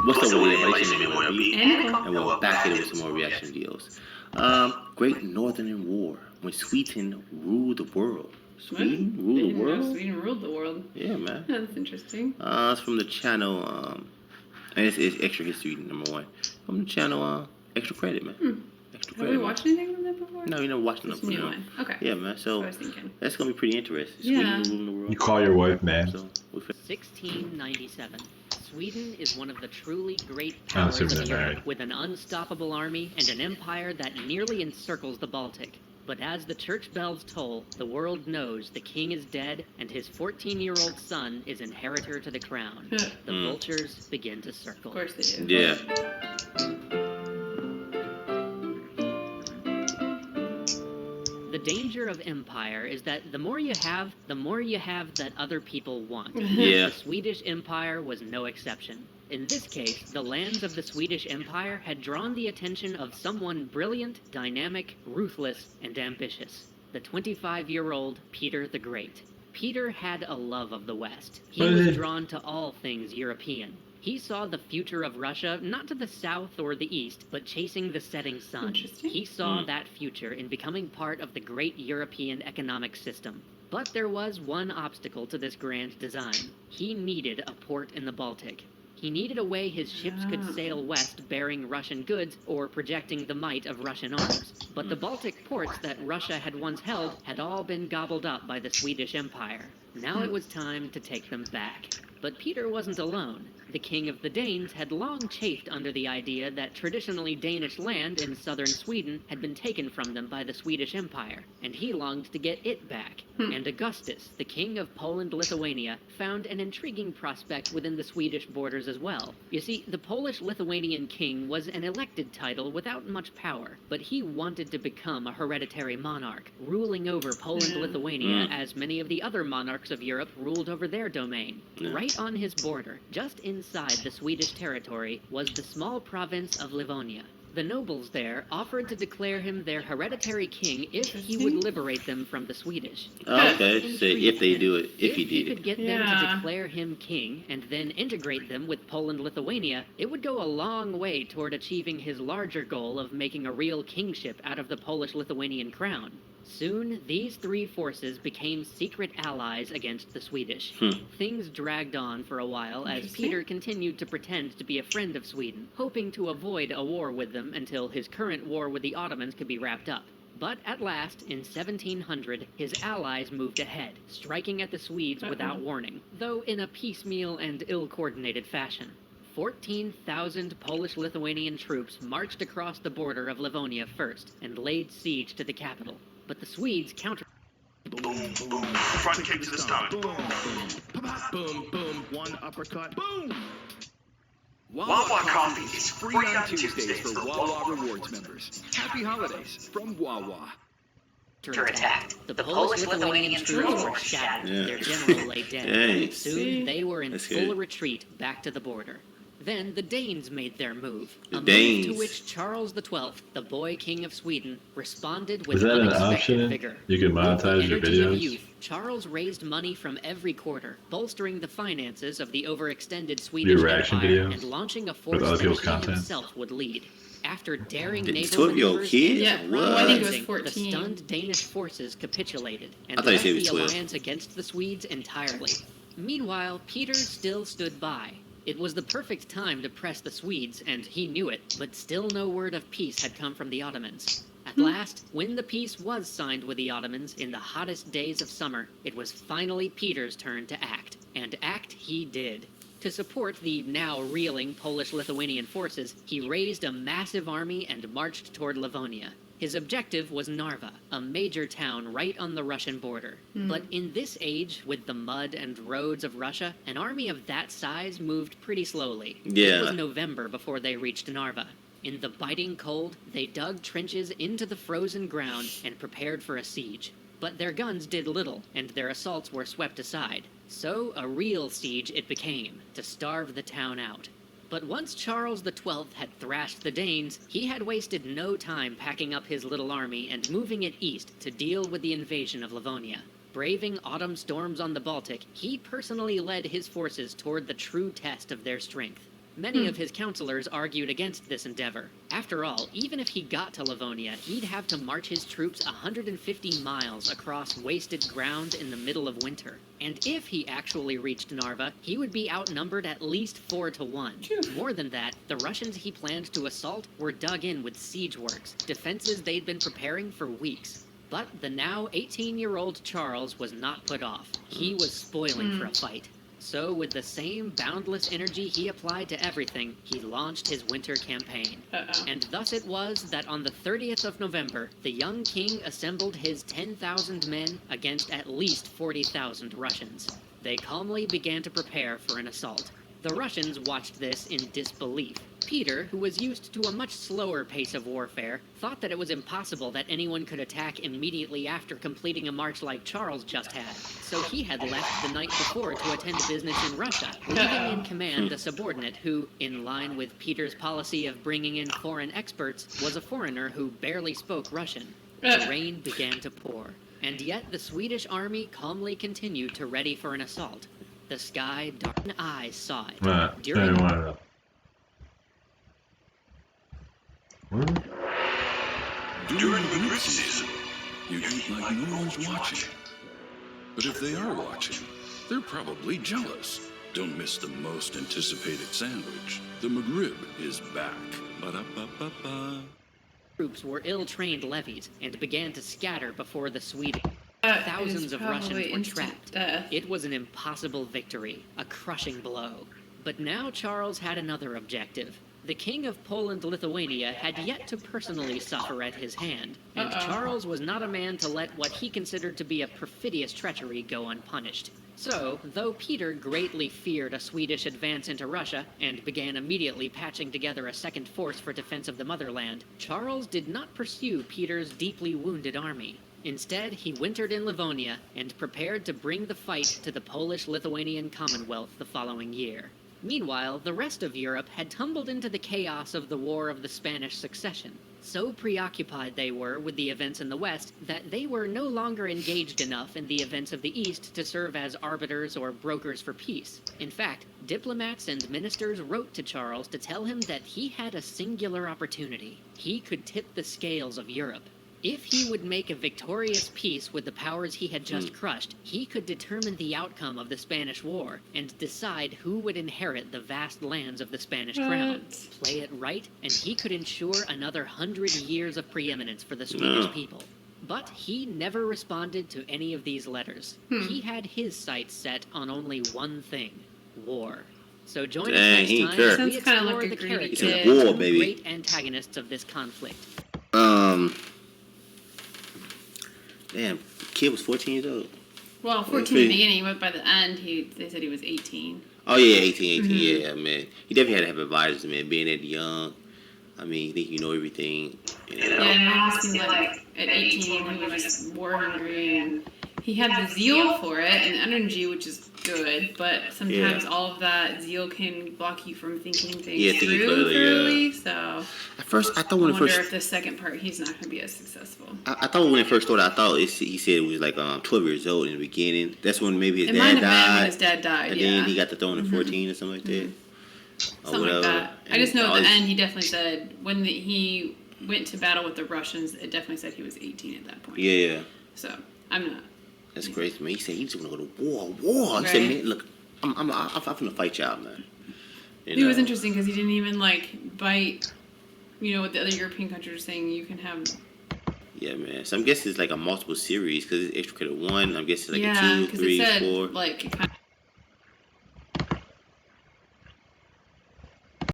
What's up with everybody? It's your man, B. And And we're back here with some more reaction videos. Great Northern War, when Sweden ruled the world. Sweden ruled the world? Sweden ruled the world. Yeah, man. That's interesting. It's from the channel, and it's Extra History, number one. From the channel, Extra Credit, man. Extra Have Credit. we man. watched anything from that before? No, you never watched This nothing. new one. Okay. Yeah, man. So I was thinking. that's gonna be pretty interesting. Yeah. Sweden ruling the world. You call your wife, man. So, 1697. Sweden is one of the truly great I'm powers assuming of they're Europe, married. with an unstoppable army and an empire that nearly encircles the Baltic. But as the church bells toll, the world knows the king is dead and his 14-year-old son is inheritor to the crown. The vultures begin to circle. Of course they do. yeah. The danger of empire is that the more you have that other people want. Yeah. The Swedish Empire was no exception. In this case, the lands of the Swedish Empire had drawn the attention of someone brilliant, dynamic, ruthless, and ambitious. The 25-year-old Peter the Great. Peter had a love of the West. He was drawn to all things European. He saw the future of Russia not to the south or the east, but chasing the setting sun. Interesting. He saw that future in becoming part of the great European economic system. But there was one obstacle to this grand design. He needed a port in the Baltic. He needed a way his ships could sail west bearing Russian goods or projecting the might of Russian arms. But the Baltic ports that Russia had once held had all been gobbled up by the Swedish Empire. Now it was time to take them back. But Peter wasn't alone. The king of the Danes had long chafed under the idea that traditionally Danish land in southern Sweden had been taken from them by the Swedish Empire, and he longed to get it back. And Augustus, the king of Poland-Lithuania, found an intriguing prospect within the Swedish borders as well. You see, the Polish-Lithuanian king was an elected title without much power, but he wanted to become a hereditary monarch, ruling over Poland-Lithuania as many of the other monarchs of Europe ruled over their domain. Right on his border, just inside the Swedish territory, was the small province of Livonia. The nobles there offered to declare him their hereditary king if he would liberate them from the Swedish. Okay, so if they do it, if he he did could it. get them to declare him king and then integrate them with Poland-Lithuania, it would go a long way toward achieving his larger goal of making a real kingship out of the Polish-Lithuanian crown. Soon, these three forces became secret allies against the Swedish. Things dragged on for a while as Peter continued to pretend to be a friend of Sweden, hoping to avoid a war with them until his current war with the Ottomans could be wrapped up. But at last, in 1700, his allies moved ahead, striking at the Swedes without warning, though in a piecemeal and ill-coordinated fashion. 14,000 Polish-Lithuanian troops marched across the border of Livonia first and laid siege to the capital. But the Swedes countered. Boom, boom. Front kick to the stomach. Boom, boom, boom. One uppercut. Boom! Wawa Coffee is Free on Tuesdays for Wawa Rewards members. Happy holidays from Wawa. attack. The Polish-Lithuanian troops were shattered. Their general lay dead. Dang. Soon they were in That's full good. retreat back to the border. Then the Danes made their move. The A move Danes. to which Charles XII, the boy king of Sweden, responded Is with that an unexpected option? vigor. You can With the monetize your energy of videos? youth, Charles raised money from every quarter, bolstering the finances of the overextended Swedish reaction Empire videos and launching a with force other that people's he content? himself would lead. After daring The naval 12-year-old maneuvers kid? and Yeah, What? I think it was the 14. stunned Danish forces capitulated and I thought you left said he the was 12. alliance against the Swedes entirely. Meanwhile, Peter still stood by. It was the perfect time to press the Swedes, and he knew it, but still no word of peace had come from the Ottomans. At last, when the peace was signed with the Ottomans in the hottest days of summer, it was finally Peter's turn to act, and act he did. To support the now reeling Polish-Lithuanian forces, he raised a massive army and marched toward Livonia. His objective was Narva, a major town right on the Russian border. But in this age, with the mud and roads of Russia, an army of that size moved pretty slowly. Yeah. It was November before they reached Narva. In the biting cold, they dug trenches into the frozen ground and prepared for a siege. But their guns did little, and their assaults were swept aside. So a real siege it became, to starve the town out. But once Charles XII had thrashed the Danes, he had wasted no time packing up his little army and moving it east to deal with the invasion of Livonia. Braving autumn storms on the Baltic, he personally led his forces toward the true test of their strength. Many of his counselors argued against this endeavor. After all, even if he got to Livonia, he'd have to march his troops 150 miles across wasted ground in the middle of winter. And if he actually reached Narva, he would be outnumbered at least 4-1. More than that, the Russians he planned to assault were dug in with siege works, defenses they'd been preparing for weeks. But the now 18-year-old Charles was not put off. He was spoiling for a fight. So, with the same boundless energy he applied to everything, he launched his winter campaign. And thus it was that on the 30th of November, the young king assembled his 10,000 men against at least 40,000 Russians. They calmly began to prepare for an assault. The Russians watched this in disbelief. Peter, who was used to a much slower pace of warfare, thought that it was impossible that anyone could attack immediately after completing a march like Charles just had. So he had left the night before to attend business in Russia, leaving in command a subordinate who, in line with Peter's policy of bringing in foreign experts, was a foreigner who barely spoke Russian. The rain began to pour, and yet the Swedish army calmly continued to ready for an assault. The sky, dark, and eyes saw it. During the grip season, you eat like no one's watching. But if they are watching, they're probably jealous. Don't miss the most anticipated sandwich. The McRib is back. Ba-da-ba-ba-ba. troops were ill-trained levies and began to scatter before the Swedes. Thousands of Russians were trapped. It was an impossible victory, a crushing blow. But now Charles had another objective. The King of Poland-Lithuania had yet to personally suffer at his hand, and Charles was not a man to let what he considered to be a perfidious treachery go unpunished. So, though Peter greatly feared a Swedish advance into Russia, and began immediately patching together a second force for defense of the motherland, Charles did not pursue Peter's deeply wounded army. Instead, he wintered in Livonia and prepared to bring the fight to the Polish-Lithuanian Commonwealth the following year. Meanwhile, the rest of Europe had tumbled into the chaos of the War of the Spanish Succession. So preoccupied they were with the events in the West that they were no longer engaged enough in the events of the East to serve as arbiters or brokers for peace. In fact, diplomats and ministers wrote to Charles to tell him that he had a singular opportunity. He could tip the scales of Europe. If he would make a victorious peace with the powers he had just crushed, he could determine the outcome of the Spanish War and decide who would inherit the vast lands of the Spanish crown. Play it right, and he could ensure another 100 years of preeminence for the Swedish people. But he never responded to any of these letters. He had his sights set on only one thing: war. So join us next time as we explore the characters and great antagonists of this conflict. Damn, kid was 14 years old. Well, 14 in the beginning, but by the end, they said he was 18. Oh, yeah, 18, yeah, man. He definitely had to have advisors, man, being that young. I mean, you think you know everything. You know? Yeah, it seemed like at 18, he was just war hungry, and he had the zeal for it and energy, which is good, but sometimes all of that zeal can block you from thinking things through clearly, so... At first, I thought when I wonder if the second part, he's not going to be as successful. I thought when it first started, he said it was like 12 years old in the beginning. That's when maybe his dad died. His dad died, and then he got the throne at 14 or something like that. Something like that. And I just know at the end, he definitely said, when he went to battle with the Russians, it definitely said he was 18 at that point. Yeah. So, I'm not... That's crazy, man. He said he was going to go to war. He said, man, look, I'm going to fight y'all, man. It was interesting because he didn't even, bite, what the other European countries are saying you can have. Yeah, man. So I'm guessing it's like a multiple series because it's extra credit 1. I'm guessing like a 2, 3, 4. It said,